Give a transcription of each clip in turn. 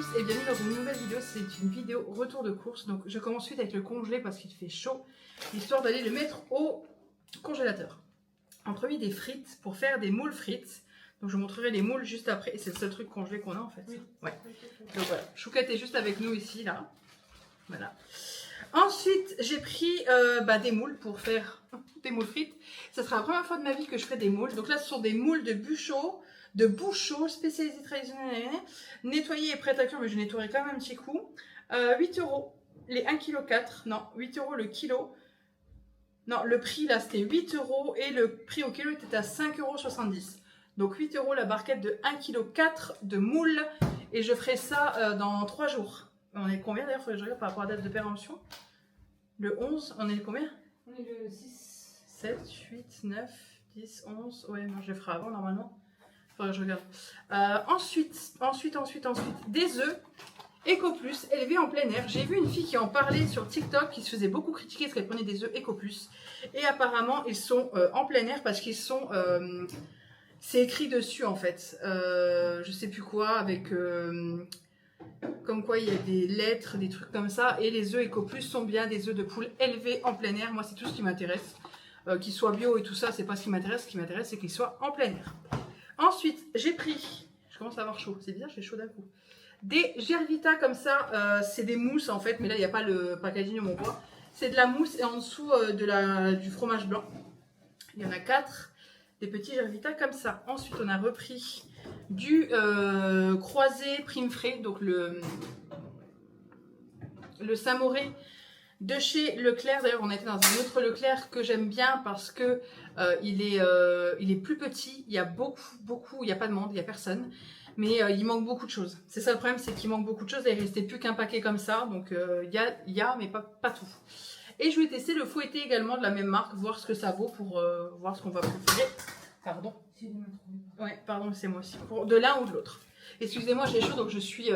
tous et bienvenue dans une nouvelle vidéo. C'est une vidéo retour de course. Donc je commence suite avec le congelé parce qu'il fait chaud, histoire d'aller le mettre au congélateur. Entremis des frites pour faire des moules frites. Donc je vous montrerai les moules juste après. C'est le seul truc congelé qu'on a en fait. Oui. Ouais. Donc voilà, Chouquette est juste avec nous ici là. Voilà. Ensuite j'ai pris des moules pour faire des moules frites. Ça sera la première fois de ma vie que je ferai des moules. Donc là ce sont des moules de Bouchot, spécialisés traditionnels, nettoyés et prêts à cuire, mais je nettoierai quand même un petit coup. 8 € les 1,4 kg, non, 8 € le kilo. Non, le prix là c'était 8 € et le prix au kilo était à 5,70 €. Donc 8 € la barquette de 1,4 kg de moules. Et je ferai ça dans 3 jours. On est combien d'ailleurs? Il faudrait que je regarde par rapport à la date de péremption. Le 11, on est le combien? On est le 6. 7, 8, 9, 10, 11. Ouais, non, je les ferai avant normalement. Faudrait que je regarde. Ensuite, des œufs Eco Plus élevés en plein air. J'ai vu une fille qui en parlait sur TikTok qui se faisait beaucoup critiquer parce qu'elle prenait des œufs Eco Plus. Et apparemment, ils sont en plein air parce qu'ils sont. C'est écrit dessus en fait. Je sais plus quoi, avec. Comme quoi il y a des lettres, des trucs comme ça. Et les œufs Eco Plus sont bien des œufs de poule élevés en plein air. Moi, c'est tout ce qui m'intéresse. Qu'ils soient bio et tout ça, c'est pas ce qui m'intéresse. Ce qui m'intéresse, c'est qu'ils soient en plein air. Ensuite, j'ai pris, je commence à avoir chaud, c'est bizarre, j'ai chaud d'un coup. Des Gervita comme ça, c'est des mousses en fait, mais là il n'y a pas le packaging de mon poids. C'est de la mousse et en dessous du fromage blanc. Il y en a 4, des petits Gervita comme ça. Ensuite, on a repris du croisé prime frais, donc le Saint-Moré de chez Leclerc. D'ailleurs, on a été dans un autre Leclerc que j'aime bien parce que il est plus petit. Il y a beaucoup, il n'y a pas de monde, il n'y a personne. Mais il manque beaucoup de choses. C'est ça le problème, c'est qu'il manque beaucoup de choses. Et il ne restait plus qu'un paquet comme ça. Donc il y a, mais pas tout. Et je vais tester le fouetté également de la même marque, voir ce que ça vaut pour voir ce qu'on va préférer. Pardon. Ouais, pardon, c'est moi aussi. Pour de l'un ou de l'autre. Excusez-moi, j'ai chaud, donc je suis...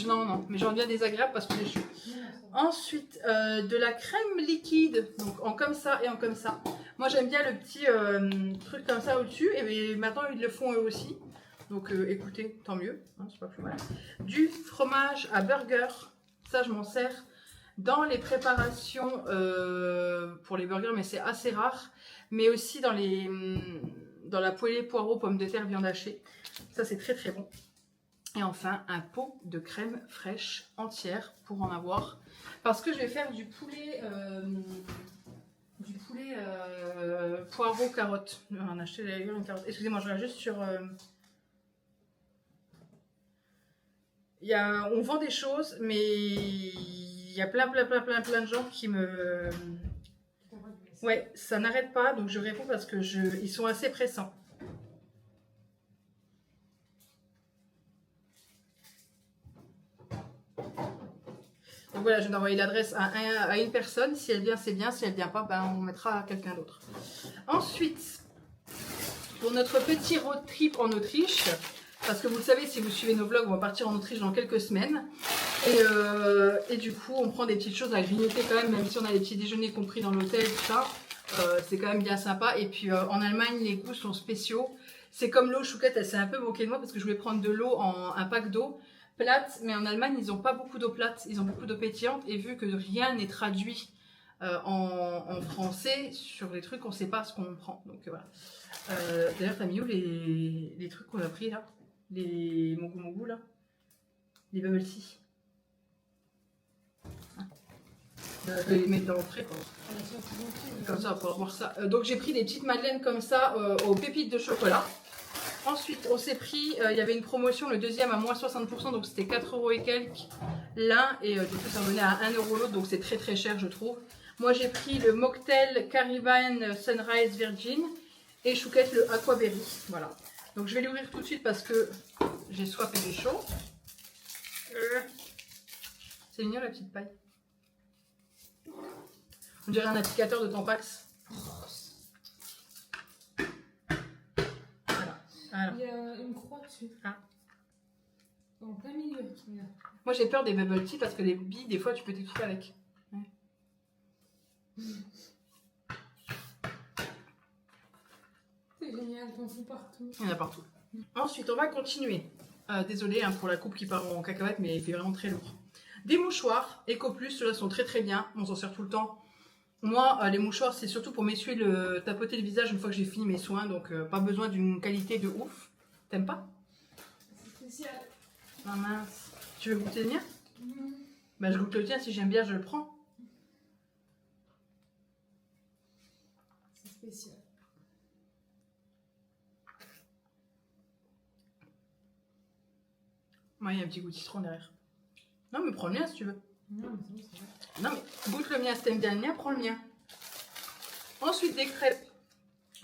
non, mais j'en viens désagréable parce que j'ai chaud. Ensuite, de la crème liquide, donc en comme ça et en comme ça. Moi, j'aime bien le petit truc comme ça au-dessus, et maintenant, ils le font eux aussi. Donc, écoutez, tant mieux, hein, c'est pas plus mal. Du fromage à burger, ça, je m'en sers dans les préparations pour les burgers, mais c'est assez rare. Mais aussi dans la poêlée poireaux, pommes de terre, viande hachée. Ça, c'est très très bon. Et enfin, un pot de crème fraîche entière pour en avoir. Parce que je vais faire du poulet poireau carotte. On a acheté d'ailleurs une carotte. Excusez-moi, je regarde juste sur... on vend des choses, mais il y a plein de gens qui me... Ouais, ça n'arrête pas, donc je réponds parce que ils sont assez pressants. Donc voilà, je vais envoyer l'adresse à une personne. Si elle vient, c'est bien. Si elle vient pas, on mettra à quelqu'un d'autre. Ensuite, pour notre petit road trip en Autriche, parce que vous le savez, si vous suivez nos vlogs, on va partir en Autriche dans quelques semaines. Et du coup, on prend des petites choses à grignoter quand même si on a les petits déjeuners compris dans l'hôtel, tout ça. C'est quand même bien sympa. Et puis en Allemagne, les goûts sont spéciaux. C'est comme l'eau. Chouquette, elle s'est un peu moquée de moi parce que je voulais prendre de l'eau un pack d'eau plate, mais en Allemagne ils n'ont pas beaucoup d'eau plate, ils ont beaucoup d'eau pétillante, et vu que rien n'est traduit en français sur les trucs, on ne sait pas ce qu'on prend. Donc voilà. D'ailleurs, t'as mis où les trucs qu'on a pris là, les mogu là, les bubble tea. Je vais les mettre dans le frais, comme ça on va pouvoir voir ça. Donc j'ai pris des petites madeleines comme ça aux pépites de chocolat. Ensuite, on s'est pris, il y avait une promotion, le deuxième à moins 60%, donc c'était 4 € et quelques l'un, et du coup ça revenait à 1 € l'autre, donc c'est très très cher je trouve. Moi j'ai pris le mocktail Caribbean Sunrise Virgin et Chouquette le Aquaberry, voilà. Donc je vais l'ouvrir tout de suite parce que j'ai soif et j'ai chaud. C'est mignon la petite paille. On dirait un applicateur de Tampax. Alors. Il y a une croix dessus. Ah. En plein milieu. Moi j'ai peur des bubble tea parce que les billes, des fois tu peux t'étouffer avec. Ouais. C'est génial, t'en fous partout. Il y en a partout. Ensuite, on va continuer. Désolée hein, pour la coupe qui part en cacahuète, mais il fait vraiment très lourd. Des mouchoirs EcoPlus, ceux-là sont très très bien. On s'en sert tout le temps. Moi, les mouchoirs, c'est surtout pour m'essuyer tapoter le visage une fois que j'ai fini mes soins. Donc, pas besoin d'une qualité de ouf. T'aimes pas? C'est spécial. Ah mince. Tu veux goûter le mien? Mmh. Bah, je goûte le tien. Si j'aime bien, je le prends. C'est spécial. Ouais, il y a un petit goût de citron derrière. Non, mais prends le mien si tu veux. Non, mais c'est bon, Non, mais goûte le mien. Si t'aimes bien le mien, prends le mien. Ensuite, des crêpes.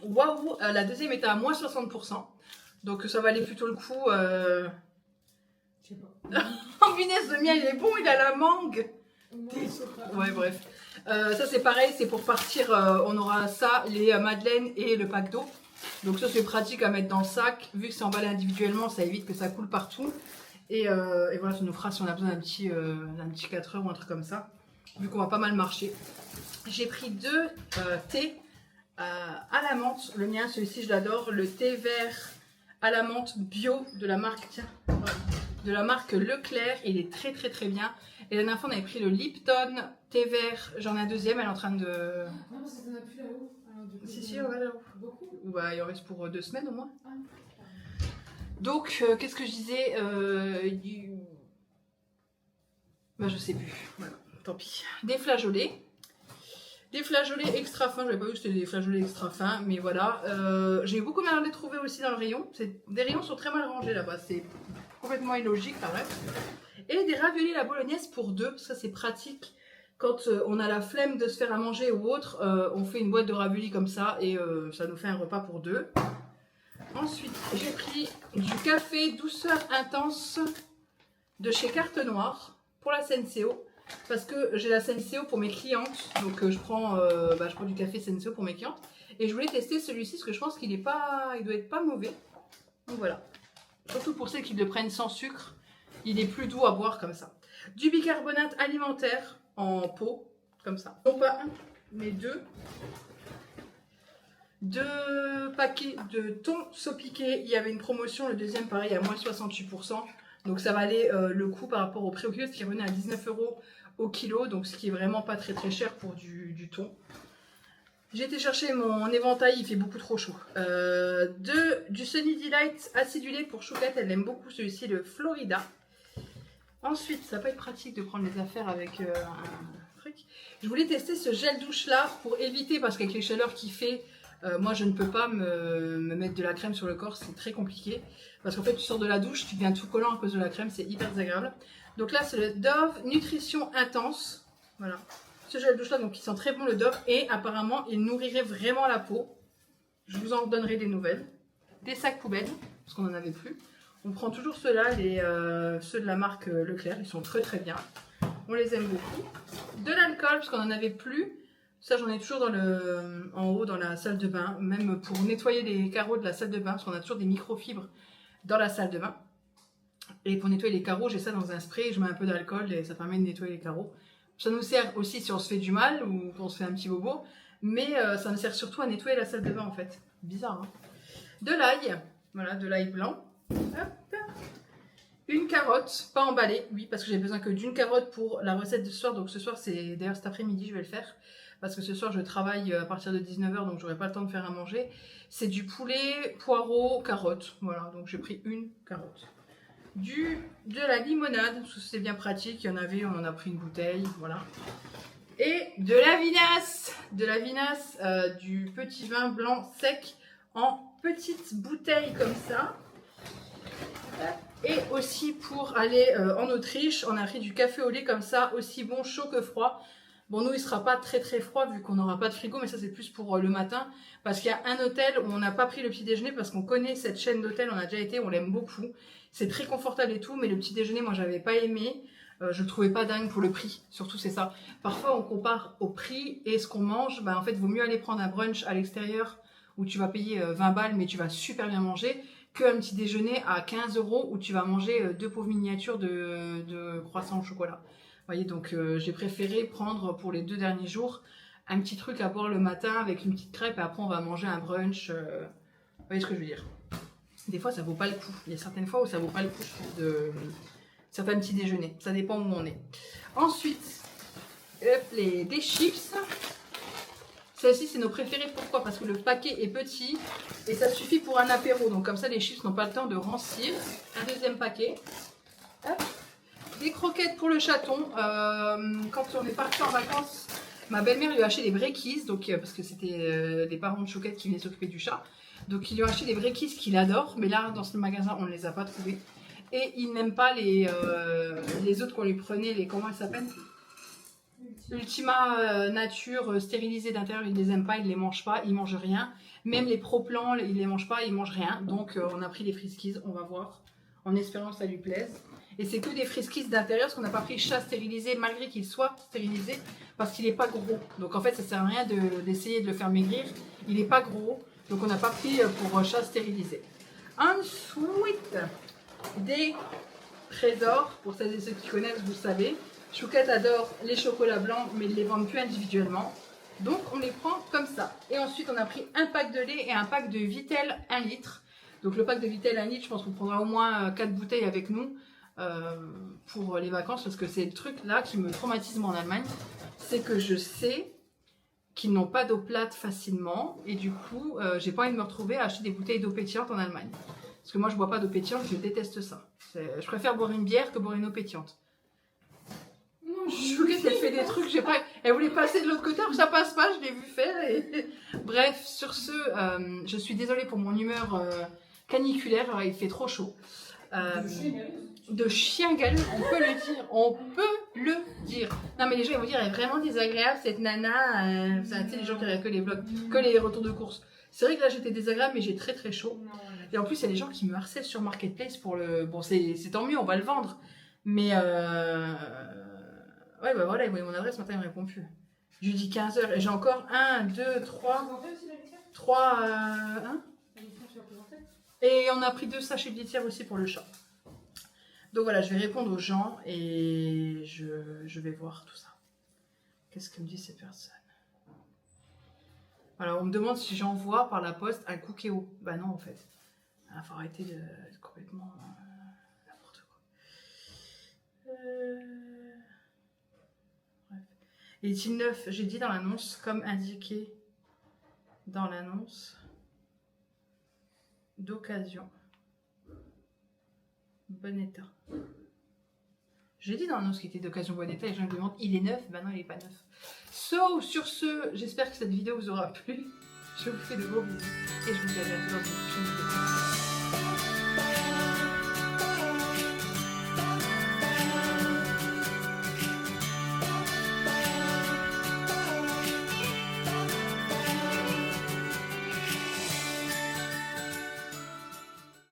Waouh, la deuxième était à moins 60%. Donc, ça valait plutôt le coup. Je sais pas. Oh, punaise, le mien, il est bon, il a la mangue. Moi, je sais pas. Ouais, bref. Ça, c'est pareil, c'est pour partir. On aura ça, les madeleines et le pack d'eau. Donc, ça, c'est pratique à mettre dans le sac. Vu que c'est emballé individuellement, ça évite que ça coule partout. Et voilà, ça nous fera si on a besoin d'un petit 4 heures ou un truc comme ça. Vu qu'on va pas mal marcher. J'ai pris 2 thés à la menthe. Le mien, celui-ci, je l'adore. Le thé vert à la menthe bio de la marque, tiens, de la marque Leclerc. Il est très très très bien. Et la dernière fois, on avait pris le Lipton thé vert. J'en ai un deuxième, elle est en train de... Non, parce que t'en as plus là-haut. Alors, du coup, Si, on va là-haut. Beaucoup. Ouais, il en reste pour 2 semaines au moins. Ah. Donc, qu'est-ce que je disais Bah, je sais plus. Voilà, tant pis. Des flageolets. Des flageolets extra fins. J'avais pas vu que c'était des flageolets extra fins, mais voilà. J'ai eu beaucoup de mal à les trouver aussi dans le rayon. Des rayons sont très mal rangés là-bas. C'est complètement illogique, enfin bref. Et des raviolis à la bolognaise pour 2. Ça, c'est pratique. Quand on a la flemme de se faire à manger ou autre, on fait une boîte de raviolis comme ça et ça nous fait un repas pour 2. Ensuite, j'ai pris du café douceur intense de chez Carte Noire pour la Senseo. Parce que j'ai la Senseo pour mes clientes. Donc je prends du café Senseo pour mes clientes. Et je voulais tester celui-ci parce que je pense qu'il doit être pas mauvais. Donc voilà. Surtout pour celles qui le prennent sans sucre. Il est plus doux à boire comme ça. Du bicarbonate alimentaire en pot. Comme ça. Non pas un, mais 2. 2 paquets de thon saupiqué. Il y avait une promotion, le deuxième pareil à moins 68%. Donc ça valait le coup par rapport au prix au kilo, ce qui revenait à 19 € au kilo. Donc ce qui est vraiment pas très très cher pour du thon. J'ai été chercher mon éventail, il fait beaucoup trop chaud. Du Sunny Delight acidulé pour Chouquette, elle aime beaucoup celui-ci, le Florida. Ensuite, ça va pas être pratique de prendre les affaires avec un truc. Je voulais tester ce gel douche là pour éviter, parce qu'avec les chaleurs qu'il fait, moi je ne peux pas me mettre de la crème sur le corps, c'est très compliqué. Parce qu'en fait tu sors de la douche, tu deviens tout collant à cause de la crème, c'est hyper désagréable. Donc là c'est le Dove Nutrition Intense. Voilà. Ce gel douche là, donc il sent très bon le Dove et apparemment il nourrirait vraiment la peau. Je vous en donnerai des nouvelles. Des sacs poubelles, parce qu'on n'en avait plus. On prend toujours ceux-là, ceux de la marque Leclerc, ils sont très très bien. On les aime beaucoup. De l'alcool, parce qu'on n'en avait plus. Ça, j'en ai toujours en haut dans la salle de bain, même pour nettoyer les carreaux de la salle de bain, parce qu'on a toujours des microfibres dans la salle de bain. Et pour nettoyer les carreaux, j'ai ça dans un spray, je mets un peu d'alcool et ça permet de nettoyer les carreaux. Ça nous sert aussi si on se fait du mal ou qu'on se fait un petit bobo, mais ça me sert surtout à nettoyer la salle de bain en fait. Bizarre, hein. De l'ail, voilà, de l'ail blanc. Hop. Une carotte, pas emballée, oui, parce que j'ai besoin que d'une carotte pour la recette de ce soir. Donc ce soir, d'ailleurs cet après-midi, je vais le faire. Parce que ce soir, je travaille à partir de 19 h, donc j'aurai pas le temps de faire à manger. C'est du poulet, poireau, carotte. Voilà, donc j'ai pris une carotte. De la limonade, parce que c'est bien pratique. Il y en avait, on en a pris une bouteille, voilà. Et de la vinasse. De la vinasse, du petit vin blanc sec en petite bouteille comme ça. Et aussi pour aller en Autriche, on a pris du café au lait comme ça, aussi bon chaud que froid. Bon, nous, il sera pas très très froid vu qu'on n'aura pas de frigo, mais ça c'est plus pour le matin. Parce qu'il y a un hôtel où on n'a pas pris le petit déjeuner parce qu'on connaît cette chaîne d'hôtels, on a déjà été, on l'aime beaucoup. C'est très confortable et tout, mais le petit déjeuner, moi j'avais pas aimé. Je le trouvais pas dingue pour le prix, surtout c'est ça. Parfois on compare au prix et ce qu'on mange, bah, en fait vaut mieux aller prendre un brunch à l'extérieur où tu vas payer 20 balles mais tu vas super bien manger, qu'un petit déjeuner à 15 € où tu vas manger 2 pauvres miniatures de croissants au chocolat. Vous voyez, donc j'ai préféré prendre pour les 2 derniers jours un petit truc à boire le matin avec une petite crêpe et après on va manger un brunch. Vous voyez ce que je veux dire. Des fois, ça vaut pas le coup. Il y a certaines fois où ça vaut pas le coup, je trouve, de certains petits déjeuners. Ça dépend où on est. Ensuite, hop, des chips. Celles-ci, c'est nos préférées. Pourquoi? Parce que le paquet est petit et ça suffit pour un apéro. Donc comme ça, les chips n'ont pas le temps de rancir. Un deuxième paquet. Hop. Des croquettes pour le chaton. Quand on est parti en vacances, ma belle-mère lui a acheté des breakis. Donc, parce que c'était des parents de Chouquette qui venaient s'occuper du chat. Donc ils lui ont acheté des breakis qu'il adore. Mais là, dans ce magasin, on ne les a pas trouvés. Et il n'aime pas les autres qu'on lui prenait. Comment elles s'appellent? Ultima Nature stérilisée d'intérieur, il ne les aime pas, il ne les mange pas, il ne mange rien. Même les Pro-Plans, il ne les mange pas, il ne mange rien. Donc on a pris des Friskies, on va voir, en espérant que ça lui plaise. Et c'est que des Friskies d'intérieur, parce qu'on n'a pas pris chat stérilisé malgré qu'il soit stérilisé, parce qu'il n'est pas gros. Donc en fait, ça ne sert à rien d'essayer de le faire maigrir, il n'est pas gros, donc on n'a pas pris pour chat stérilisé. Ensuite, des trésors, pour celles et ceux qui connaissent, vous savez. Chouquette adore les chocolats blancs, mais ils ne les vendent plus individuellement. Donc, on les prend comme ça. Et ensuite, on a pris un pack de lait et un pack de Vittel 1 litre. Donc, le pack de Vittel 1 litre, je pense qu'on prendra au moins 4 bouteilles avec nous pour les vacances. Parce que c'est le truc là qui me traumatise en Allemagne. C'est que je sais qu'ils n'ont pas d'eau plate facilement. Et du coup, j'ai pas envie de me retrouver à acheter des bouteilles d'eau pétillante en Allemagne. Parce que moi, je bois pas d'eau pétillante, je déteste ça. Je préfère boire une bière que boire une eau pétillante. Chouquette, elle fait des trucs, j'ai pas. Elle voulait passer de l'autre côté, alors ça passe pas, je l'ai vu faire. Et... Bref, sur ce, je suis désolée pour mon humeur caniculaire, alors il fait trop chaud. De chien galeux, on peut le dire, on peut le dire. Non mais les gens ils vont dire, elle est vraiment désagréable cette nana. Tu sais, les gens qui regardent que les vlogs, que les retours de course. C'est vrai que là j'étais désagréable, mais j'ai très très chaud. Et en plus, il y a des gens qui me harcèlent sur Marketplace pour le. Bon, c'est tant mieux, on va le vendre. Mais ouais, bah voilà, il voyait mon adresse, maintenant il me répond plus. Je lui dis 15h et j'ai encore 1, 2, 3, 1. Et on a pris 2 sachets de litière aussi pour le chat. Donc voilà, je vais répondre aux gens et je vais voir tout ça. Qu'est-ce que me disent ces personnes? Voilà, on me demande si j'envoie par la poste un cookéo. Bah non, en fait. Il faut arrêter de complètement n'importe quoi. Bref. Est-il neuf? J'ai dit dans l'annonce, comme indiqué dans l'annonce, d'occasion. Bon état. J'ai dit dans l'annonce qu'il était d'occasion bon état et les gens me demandent, il est neuf? Bah non, il n'est pas neuf. So, sur ce, j'espère que cette vidéo vous aura plu. Je vous fais de gros bisous et je vous dis à bientôt dans une prochaine vidéo.